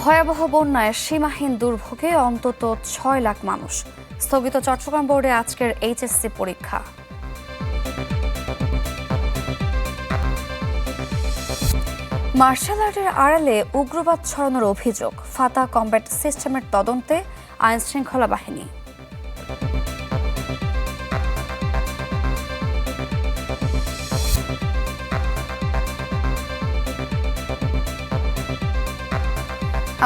ভয়াবহ বন্যায় সীমাহীন দুর্ভোগে অন্তত ৬ লাখ মানুষ। স্থগিত চট্টগ্রাম বোর্ডে আজকের এইচএসসি পরীক্ষা। মার্শাল আর্টের আড়ালে উগ্রবাদ ছড়ানোর অভিযোগ, ফাতা কমব্যাট সিস্টেমের তদন্তে আইনশৃঙ্খলা বাহিনী।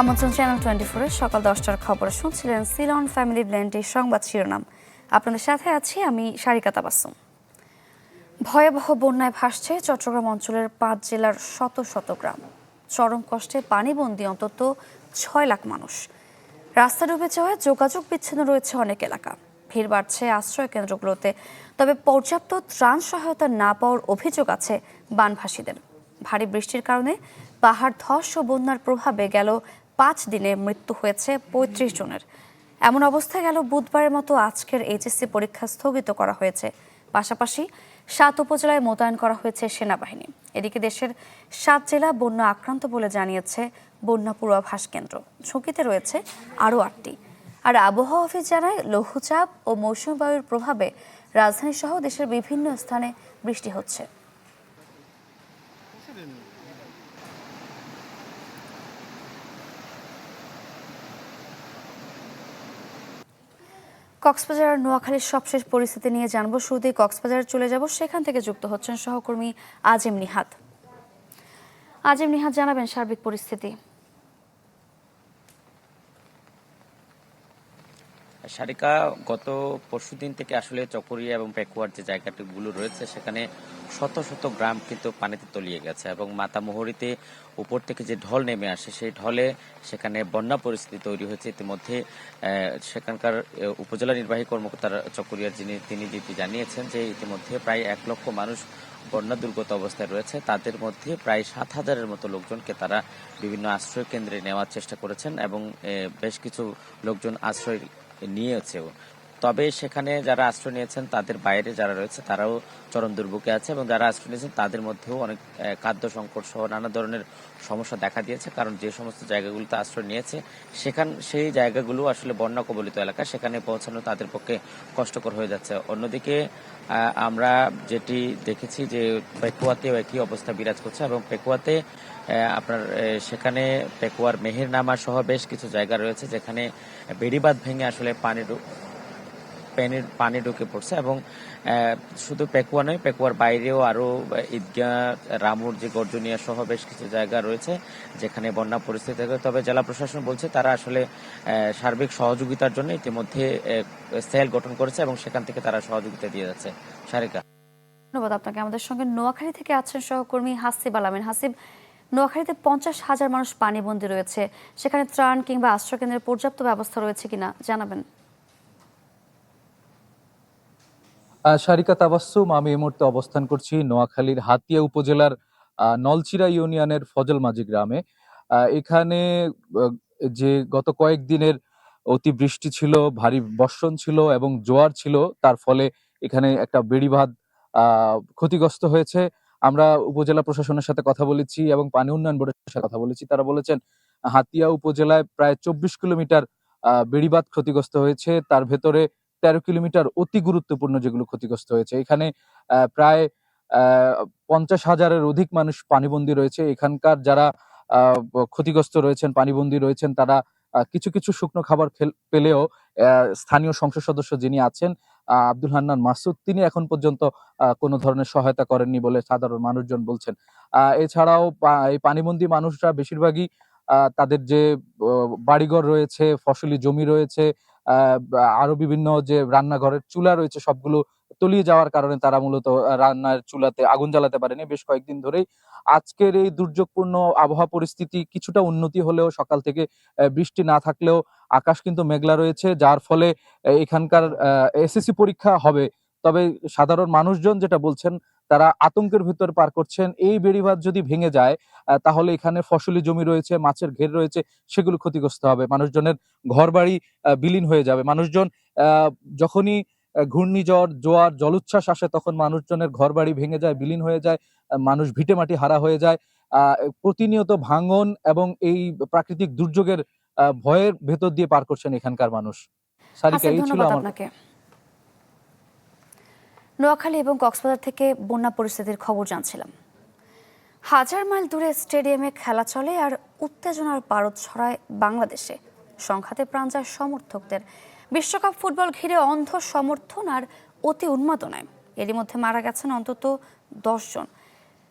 আমন্ত্রণ চ্যানেল 24-এর সকাল 10টার খবরে শুনছিলেন সিলন ফ্যামিলি ব্লেন্ডের সংবাদ শিরোনাম। আপনাদের সাথে আছি আমি সারিকা তাবাসসুম। ভয়াবহ বন্যায় ভাসছে চট্টগ্রাম অঞ্চলের 5 জেলার শত শত গ্রাম। চরম কষ্টে পানিবন্দী অন্তত 6 লাখ মানুষ। রাস্তা ডুবে যাওয়ায় যোগাযোগ বিচ্ছিন্ন রয়েছে অনেক এলাকা। ভিড় বাড়ছে আশ্রয় কেন্দ্রগুলোতে, তবে পর্যাপ্ত ত্রাণ সহায়তা না পাওয়ার অভিযোগ আছে বানভাসীদের। ভারী বৃষ্টির কারণে পাহাড় ধস ও বন্যার প্রভাবে গেল 5 দিনে মৃত্যু হয়েছে 35 জনের। এমন অবস্থায় গেল বুধবারের মতো আজকের এইচএসসি পরীক্ষা স্থগিত করা হয়েছে। পাশাপাশি 7 উপজেলায় মোতায়েন করা হয়েছে সেনাবাহিনী। এদিকে দেশের 7 জেলা বন্যা আক্রান্ত বলে জানিয়েছে বন্যা পূর্বাভাস কেন্দ্র। ঝুঁকিতে রয়েছে আরও 8টি। আর আবহাওয়া অফিস জানায় লঘুচাপ ও মৌসুমী বায়ুর প্রভাবে রাজধানী সহ দেশের বিভিন্ন স্থানে বৃষ্টি হচ্ছে। কক্সবাজার আর নোয়াখালীর সবশেষ পরিস্থিতি নিয়ে জানবো। শুরুতেই কক্সবাজার চলে যাব, সেখান থেকে যুক্ত হচ্ছেন সহকর্মী আজিম নিহাদ। আজিম নিহাদ, জানাবেন সার্বিক পরিস্থিতি। সারিকা, গত পরশুদিন থেকে আসলে চকরিয়া এবং পেকুয়ার যে জায়গাগুলো রয়েছে সেখানে শত শত গ্রাম কিন্তু পানিতে তলিয়ে গেছে এবং মাতামুহুরীতে উপর থেকে যে ঢল নেমে আসে সেই ঢলে সেখানে বন্যা পরিস্থিতি তৈরি হয়েছে। ইতিমধ্যে সেখানকার উপজেলা নির্বাহী কর্মকর্তা চকরিয়ার তিনি জানিয়েছেন যে ইতিমধ্যে প্রায় 1 লক্ষ মানুষ বন্যা দুর্গত অবস্থায় রয়েছে। তাদের মধ্যে প্রায় 7,000-এর মতো লোকজনকে তারা বিভিন্ন আশ্রয় কেন্দ্রে নেওয়ার চেষ্টা করেছেন এবং বেশ কিছু লোকজন আশ্রয় নিয়েছেও। তবে সেখানে যারা আশ্রয় নিয়েছেন তাদের বাইরে যারা রয়েছে তারাও চরম দুর্ভোগে আছে এবং যারা আশ্রয় নিয়েছেন তাদের মধ্যেও অনেক খাদ্য সংকট সহ নানা ধরনের সমস্যা দেখা দিয়েছে। কারণ যে সমস্ত জায়গাগুলোতে আশ্রয় নিয়েছে সেই জায়গাগুলো আসলে বন্যা কবলিত এলাকা, সেখানে পৌঁছানো তাদের পক্ষে কষ্টকর হয়ে যাচ্ছে। অন্যদিকে আমরা যেটি দেখেছি যে পেকুয়াতেও একই অবস্থা বিরাজ করছে এবং পেকুয়াতে আপনার সেখানে পেকুয়ার মেহেরনামা সহ বেশ কিছু জায়গা রয়েছে যেখানে বেড়িবাঁধ ভেঙে আসলে পানি ঢুকে পড়ছে এবং শুধু পেকুয়া নয়, পেকুয়ার বাইরেও আরো ঈদগাহ, রামুর যে গর্জনিয়া সহ বেশ কিছু জায়গা রয়েছে যেখানে বন্যা পরিস্থিতি থাকে। তবে জেলা প্রশাসন বলছে তারা আসলে সার্বিক সহযোগিতার জন্য ইতিমধ্যে সেল গঠন করেছে এবং সেখান থেকে তারা সহযোগিতা দিয়ে যাচ্ছে। সারিকা, ধন্যবাদ আপনাকে। আমাদের সঙ্গে নোয়াখালী থেকে আছেন সহকর্মী হাসিব আলামিন। হাসিব, নোয়াখালীতে 50,000 মানুষ পানিবন্দী রয়েছে, সেখানে ত্রাণ কিংবা আশ্রয় কেন্দ্রের পর্যাপ্ত ব্যবস্থা রয়েছে কিনা জানাবেন। সারিকা তাবাসসুম, আমি এই মুহূর্তে অবস্থান করছি নোয়াখালীর হাতিয়া উপজেলার নলচিরা ইউনিয়নের ফজল মাঝি গ্রামে। এখানে যে গত কয়েকদিনের অতিবৃষ্টি ছিল, ভারী বর্ষণ ছিল এবং জোয়ার ছিল, তার ফলে এখানে একটা বেড়িবাঁধ ক্ষতিগ্রস্ত হয়েছে। আমরা উপজেলা প্রশাসনের সাথে কথা বলেছি এবং পানি উন্নয়ন বোর্ডের সাথে কথা বলেছি। তারা বলেছেন হাতিয়া উপজেলায় প্রায় 24 কিলোমিটার বেড়িবাঁধ ক্ষতিগ্রস্ত হয়েছে, তার ভেতরে 13 কিলোমিটার অতি গুরুত্বপূর্ণ যেগুলো ক্ষতিগ্রস্ত হয়েছে। এখানে প্রায় 50,000-এর অধিক মানুষ পানিবন্দী রয়েছে। এখানকার যারা ক্ষতিগ্রস্ত রয়েছেন, পানিবন্দী রয়েছেন, তারা কিছু কিছু শুকনো খাবার পেলেও স্থানীয় সংসদ সদস্য যিনি আছেন আব্দুল হান্নান মাসুদ, তিনি এখন পর্যন্ত কোনো ধরনের সহায়তা করেননি বলে সাধারণ মানুষজন বলছেন। এছাড়াও এই পানিবন্দী মানুষরা বেশিরভাগই তাদের যে বাড়িঘর রয়েছে, ফসলি জমি রয়েছে, আরো বিভিন্ন যে রান্নাঘরের চুলা রয়েছে, সবগুলো তলিয়ে যাওয়ার কারণে তারা মূলত রান্নার চুলাতে আগুন জ্বালাতে পারেনি বেশ কয়েকদিন ধরেই। আজকের এই দুর্যোগপূর্ণ আবহাওয়া পরিস্থিতি কিছুটা উন্নতি হলেও, সকাল থেকে বৃষ্টি না থাকলেও আকাশ কিন্তু মেঘলা রয়েছে, যার ফলে এখানকার এসএসসি পরীক্ষা হবে। তবে সাধারণ মানুষজন যেটা বলছেন, তারা আতঙ্কের ভিতর পার করছেন। এই বেড়িবাঁধ যদি ভেঙে যায় তাহলে এখানে ফসলি জমি রয়েছে, মাছের ঘের রয়েছে, সেগুলো ক্ষতিগ্রস্ত হবে। মানুষজনের ঘরবাড়ি বিলীন হয়ে যাবে। মানুষজন যখনই ঘূর্ণিঝড়, জোয়ার, জলোচ্ছ্বাস আসে তখন মানুষজনের ঘরবাড়ি ভেঙে যায়, বিলীন হয়ে যায়, মানুষ ভিটেমাটি হারা হয়ে যায়। প্রতিনিয়ত ভাঙন এবং এই প্রাকৃতিক দুর্যোগের ভয়ের ভেতর দিয়ে পার করছেন এখানকার মানুষ। সারিকা, হাসিব, এই ছিল ধন্যবাদ আমার। আপনাকে। নোয়াখালী এবং কক্সবাজার থেকে বন্যা পরিস্থিতির খবর জানছিলাম। হাজার মাইল দূরে স্টেডিয়ামে খেলা চলে আর উত্তেজনার পারদ ছড়ায় বাংলাদেশে। সংঘাতে প্রাণ যায় সমর্থকদের। বিশ্বকাপ ফুটবল ঘিরে অন্ধ সমর্থন আর অতি উন্মাদনায়। এরই মধ্যে মারা গেছেন অন্তত 10 জন।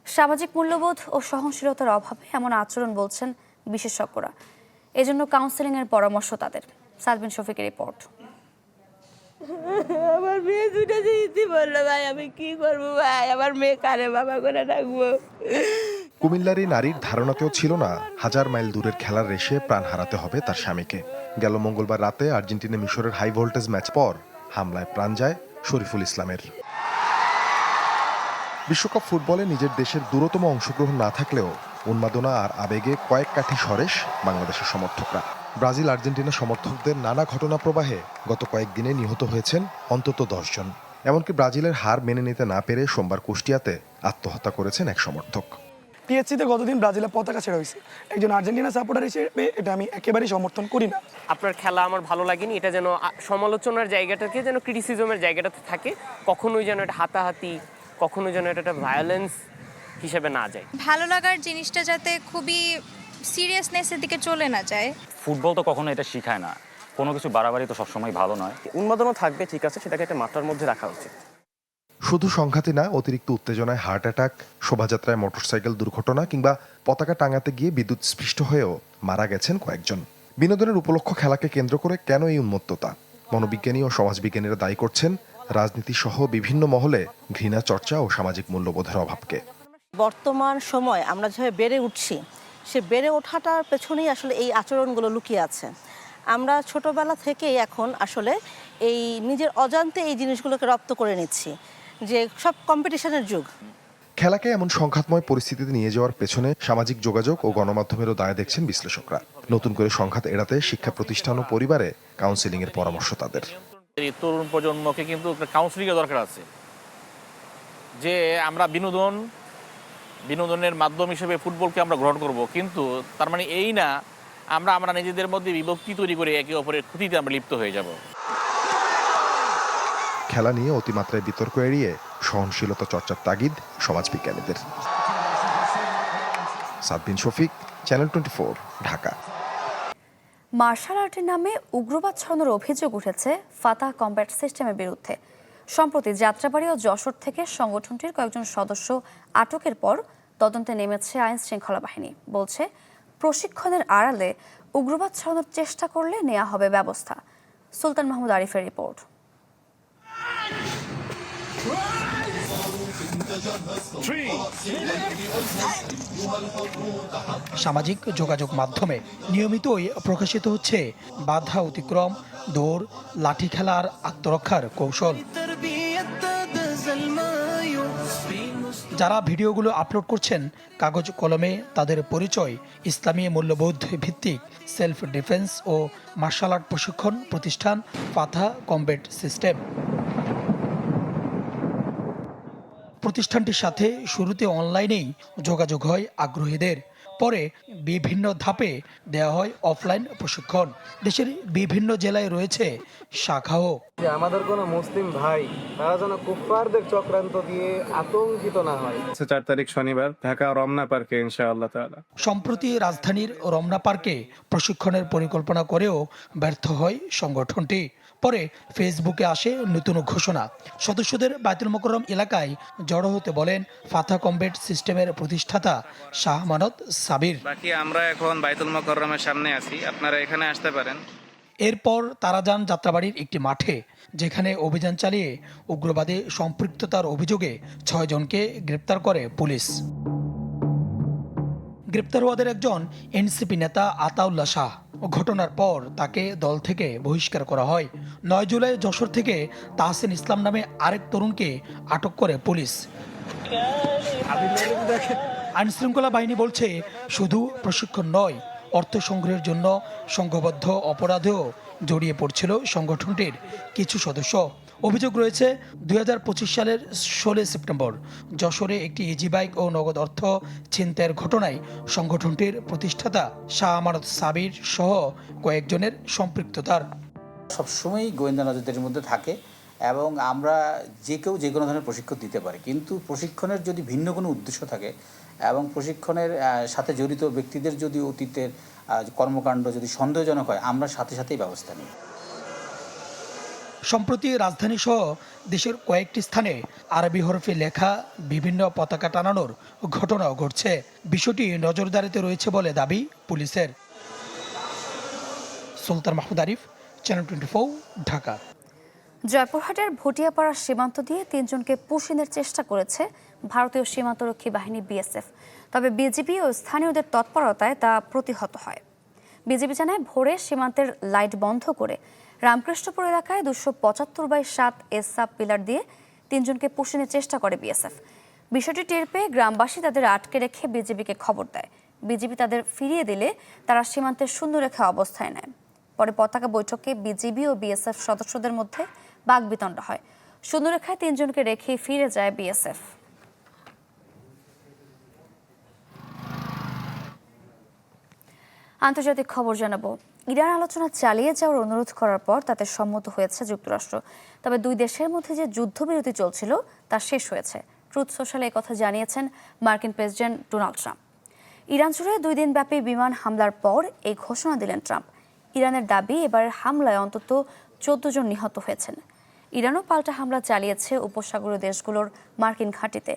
সামাজিক মূল্যবোধ ও সহনশীলতার অভাবে এমন আচরণ বলছেন বিশেষজ্ঞরা। এজন্য কাউন্সেলিংয়ের পরামর্শ তাদের। সালবিন শফিকের রিপোর্ট। আমার মেয়ে দুটো যেতে বললো, ভাই আমি কি করবো ভাই, আমার মেয়ে কারে বাবা করে রাখবো। কুমিল্লারই নারীর ধারণাতেও ছিল না হাজার মাইল দূরের খেলার রেশে প্রাণ হারাতে হবে তার স্বামীকে। গেল মঙ্গলবার রাতে আর্জেন্টিনা মিশরের হাই ভোল্টেজ ম্যাচ পর হামলায় প্রাণ যায় শরীফুল ইসলামের। বিশ্বকাপ ফুটবলে নিজের দেশের দূরতম অংশগ্রহণ না থাকলেও উন্মাদনা আর আবেগে কয়েক কাঠি সরেস বাংলাদেশের সমর্থকরা। ব্রাজিল আর্জেন্টিনা সমর্থকদের নানা ঘটনা প্রবাহে গত কয়েকদিনে নিহত হয়েছেন অন্তত 10 জন। এমনকি ব্রাজিলের হার মেনে নিতে না পেরে সোমবার কুষ্টিয়াতে আত্মহত্যা করেছেন এক সমর্থক। পিএসসিতে গতদিন ব্রাজিলের পতাকা ছেড়ে হয়েছে। একজন আর্জেন্টিনা সাপোর্টার হিসেবে এটা আমি একেবারেই সমর্থন করি না। আপনার খেলা আমার ভালো লাগেনি, এটা যেন সমালোচনার জায়গাটাকে যেন ক্রিটিসিজমের জায়গাটাতে থাকে, কখনোই যেন এটা হাতাহাতি, কখনোই যেন এটা ভায়োলেন্স হিসেবে না যায়। ভালো লাগার জিনিসটা যাতে খুবই সিরিয়াসনেসের দিকে চলে না যায়। ফুটবল তো কখনো এটা শিখায় না, কোনো কিছু বাড়াবাড়ি তো সবসময় ভালো নয়। উন্মাদনা থাকবে, ঠিক আছে, সেটাকে একটা মাত্রার মধ্যে রাখা উচিত। শুধু সংঘাতই না, অতিরিক্ত উত্তেজনায় হার্ট অ্যাটাক, শোভাযাত্রায় মোটরসাইকেল দুর্ঘটনা কিংবা পতাকা টাঙাতে গিয়ে বিদ্যুৎ স্পৃষ্ট হয়েও মারা গেছেন কয়েকজন। বিনোদনের উপলক্ষ খেলাকে কেন্দ্র করে কেন এই উন্মত্ততা? মনোবিজ্ঞানী ও সমাজবিজ্ঞানীরা দায়ী করছেন রাজনীতি সহ বিভিন্ন মহলে ঘৃণা চর্চা ও সামাজিক মূল্যবোধের অভাবকে। বর্তমান সময় আমরা যেভাবে বেড়ে উঠছি, সে বেড়ে ওঠাটার পেছনেই আসলে এই আচরণগুলো লুকিয়ে আছে। আমরা ছোটবেলা থেকেই এখন আসলে এই নিজের অজান্তে এই জিনিসগুলোকে রপ্ত করে নিচ্ছি, যে সব কম্পিটিশনের যুগ। খেলাকে এমন সংঘাতময় পরিস্থিতিতে নিয়ে যাওয়ার পেছনে সামাজিক যোগাযোগ ও গণমাধ্যমেরও দায় দেখছেন বিশ্লেষকরা। নতুন করে সংঘাত এড়াতে শিক্ষা প্রতিষ্ঠান ও পরিবারে কাউন্সেলিং এর পরামর্শ তাদের। এই তরুণ প্রজন্মকে কিন্তু কাউন্সেলিং এর দরকার আছে, যে আমরা বিনোদনের মাধ্যম হিসেবে ফুটবলকে আমরা গ্রহণ করব, কিন্তু তার মানে এই না আমরা নিজেদের মধ্যে বিভক্তি তৈরি করে একে অপরের ক্ষতিতে আমরা লিপ্ত হয়ে যাব। খেলা নিয়ে অতিমাত্রায় বিতর্ক এড়িয়ে সহনশীলতা চর্চার তাগিদ সমাজবিজ্ঞানীদের। সালবিন শফিক, চ্যানেল 24, ঢাকা। মার্শাল আর্টের নামে উগ্রবাদ ছড়ানোর অভিযোগ উঠেছে ফাতাহ কমব্যাট সিস্টেমের বিরুদ্ধে। সম্প্রতি যাত্রাবাড়ী ও যশোর থেকে সংগঠনটির কয়েকজন সদস্য আটকের পর তদন্তে নেমেছে আইন শৃঙ্খলা বাহিনী। বলছে, প্রশিক্ষণের আড়ালে উগ্রবাদ ছড়ানোর চেষ্টা করলে নেওয়া হবে ব্যবস্থা। সুলতান মাহমুদ আরিফের রিপোর্ট। সামাজিক যোগাযোগ মাধ্যমে নিয়মিতই প্রকাশিত হচ্ছে বাধা অতিক্রম, দৌড়, লাঠি খেলার আত্মরক্ষার কৌশল। যারা ভিডিওগুলো আপলোড করছেন কাগজ কলমে তাদের পরিচয় ইসলামী মূল্যবোধ ভিত্তিক সেলফ ডিফেন্স ও মার্শাল আর্ট প্রশিক্ষণ প্রতিষ্ঠান ফাতাহ কমব্যাট সিস্টেম। প্রতিষ্ঠানটির সাথে শুরুতে অনলাইনেই যোগাযোগ হয় আগ্রহীদের, পরে বিভিন্ন ধাপে দেওয়া হয় অফলাইন প্রশিক্ষণ। দেশের বিভিন্ন জেলায় রয়েছে শাখাও। আমাদের কোনো মুসলিম ভাই তারা যেন কুফফারদের চক্রান্ত দিয়ে আতঙ্কিত না হয়। 4 তারিখ শনিবার ঢাকা রমনা পার্কে ইনশাআল্লাহ তাআলা। সম্প্রতি রাজধানীর রমনা পার্কে প্রশিক্ষণের পরিকল্পনা করেও ব্যর্থ হয় সংগঠনটি। পরে ফেসবুকে আসে নতুন ঘোষণা, সদস্যদের বায়তুল মোকাররম এলাকায় জড়ো হতে বলেন ফাতাহ কমব্যাট সিস্টেমের প্রতিষ্ঠাতা শাহ মানত সাবির। বাকি আমরা এখন বায়তুল মোকাররমের সামনে আছি, আপনারা এখানে আসতে পারেন। এরপর তারা যান যাত্রাবাড়ির একটি মাঠে, যেখানে অভিযান চালিয়ে উগ্রবাদে সম্পৃক্ততার অভিযোগে 6 জনকে গ্রেপ্তার করে পুলিশ। গ্রেপ্তার হওয়াদের একজন এনসিপি নেতা আতাউল্লাহ শাহ। ঘটনার পর তাকে দল থেকে বহিষ্কার করা হয়। 9 জুলাই যশোর থেকে তাহসিন ইসলাম নামে আরেক তরুণকে আটক করে পুলিশ। আইনশৃঙ্খলা বাহিনী বলছে, শুধু প্রশিক্ষণ নয়, অর্থ সংগ্রহের জন্য সংঘবদ্ধ অপরাধেও জড়িয়ে পড়ছিল সংগঠনটির কিছু সদস্য। অভিযোগ রয়েছে 2025 সালের 16 সেপ্টেম্বর যশোরে একটি ইজি বাইক ও নগদ অর্থ ছিনতাইয়ের ঘটনায় সংগঠনটির প্রতিষ্ঠাতা শাহ আমানত সাবির সহ কয়েকজনের সম্পৃক্ততার। সবসময়ই গোয়েন্দা নজরদারির মধ্যে থাকে এবং আমরা যে কেউ যে কোনো ধরনের প্রশিক্ষণ দিতে পারি, কিন্তু প্রশিক্ষণের যদি ভিন্ন কোনো উদ্দেশ্য থাকে এবং প্রশিক্ষণের সাথে জড়িত ব্যক্তিদের যদি অতীতের কর্মকাণ্ড যদি সন্দেহজনক হয়, আমরা সাথে সাথেই ব্যবস্থা নিই। সম্প্রতি রাজধানী সহ দেশের কয়েকটি স্থানে আরবি হরফে লেখা বিভিন্ন পতাকা টানানোর ঘটনাও ঘটছে। বিষয়টি নজরদারিতে রয়েছে বলে দাবি পুলিশের। সুলতান মাহমুদ আরিফ, চ্যানেল 24, ঢাকা। জয়পুরহাটের ভটিয়াপাড়া সীমান্ত দিয়ে 3 জনকে পুশিনের চেষ্টা করেছে ভারতীয় সীমান্তরক্ষী বাহিনী বিএসএফ। তবে বিজিবি ও স্থানীয়দের তৎপরতায় তা প্রতিহত হয়। বিজিবি জানায়, ভোরে সীমান্তের লাইট বন্ধ করে রামকৃষ্ণপুর এলাকায় 275/7 এসসাব পিলার দিয়ে 3 জনকে পুশিনের চেষ্টা করে বিএসএফ। বিষয়টি টের পেয়ে গ্রামবাসী তাদের আটকে রেখে বিজিবিকে খবর দেয়। বিজিবি তাদের ফিরিয়ে দিলে তারা সীমান্তের শূন্যরেখা অবস্থায় নেয়। পরে পতাকা বৈঠকে বিজিবি ও বিএসএফ সদস্যদের মধ্যে বাকবিতণ্ড হয়। শূন্যরেখায় 3 জনকে রেখে ফিরে যায় বিএসএফ। আন্তর্জাতিক খবর জানাবো। ইরান আলোচনা চালিয়ে যাওয়ার অনুরোধ করার পর তাতে সম্মত হয়েছে যুক্তরাষ্ট্র। তবে দুই দেশের মধ্যে যে যুদ্ধবিরতি চলছিল তা শেষ হয়েছে। ট্রুথ সোশ্যালে একথা জানিয়েছেন মার্কিন প্রেসিডেন্ট ডোনাল্ড ট্রাম্প। ইরান জুড়ে 2 দিনব্যাপী বিমান হামলার পর এই ঘোষণা দিলেন ট্রাম্প। ইরানের দাবি, এবারের হামলায় অন্তত 14 জন নিহত হয়েছেন। ইরানও পাল্টা হামলা চালিয়েছে উপসাগরীয় দেশগুলোর মার্কিন ঘাঁটিতে।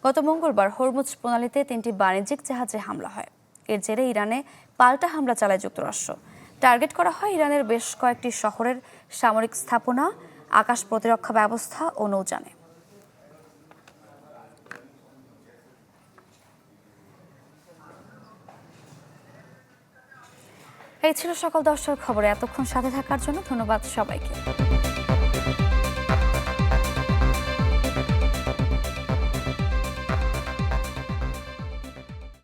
গত মঙ্গলবার হরমুজ প্রণালীতে 3টি বাণিজ্যিক জাহাজে হামলা হয়। এর জেরে ইরানে পাল্টা হামলা চালায় যুক্তরাষ্ট্র। টার্গেট করা হয় ইরানের বেশ কয়েকটি শহরের সামরিক স্থাপনা, আকাশ প্রতিরক্ষা ব্যবস্থা ও নৌযানে। এই ছিল সকাল 10টার খবরে। এতক্ষণ সাথে থাকার জন্য ধন্যবাদ সবাইকে।